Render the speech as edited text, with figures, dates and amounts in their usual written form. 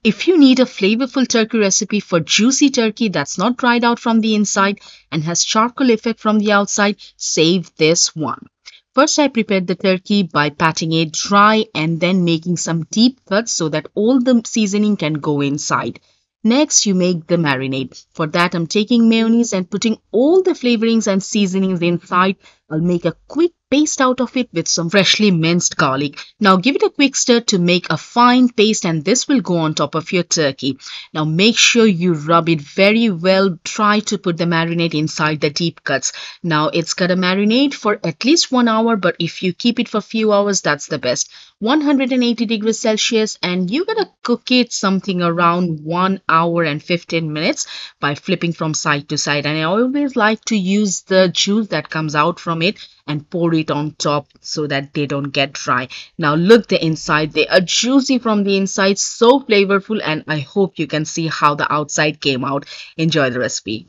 If you need a flavorful turkey recipe for juicy turkey that's not dried out from the inside and has charcoal effect from the outside, save this one. First, I prepared the turkey by patting it dry and then making some deep cuts so that all the seasoning can go inside. Next, you make the marinade. For that, I'm taking mayonnaise and putting all the flavorings and seasonings inside. I'll make a quick paste out of it with some freshly minced garlic. Now give it a quick stir to make a fine paste, and this will go on top of your turkey. Now make sure you rub it very well. Try to put the marinade inside the deep cuts. Now it's gonna marinate for at least 1 hour, but if you keep it for a few hours, that's the best. 180 degrees Celsius, and you're gonna cook it something around 1 hour and 15 minutes by flipping from side to side. And I always like to use the juice that comes out from it and pour it on top so that they don't get dry. Now look the inside. They are juicy from the inside, so flavorful, and I hope you can see how the outside came out. Enjoy the recipe.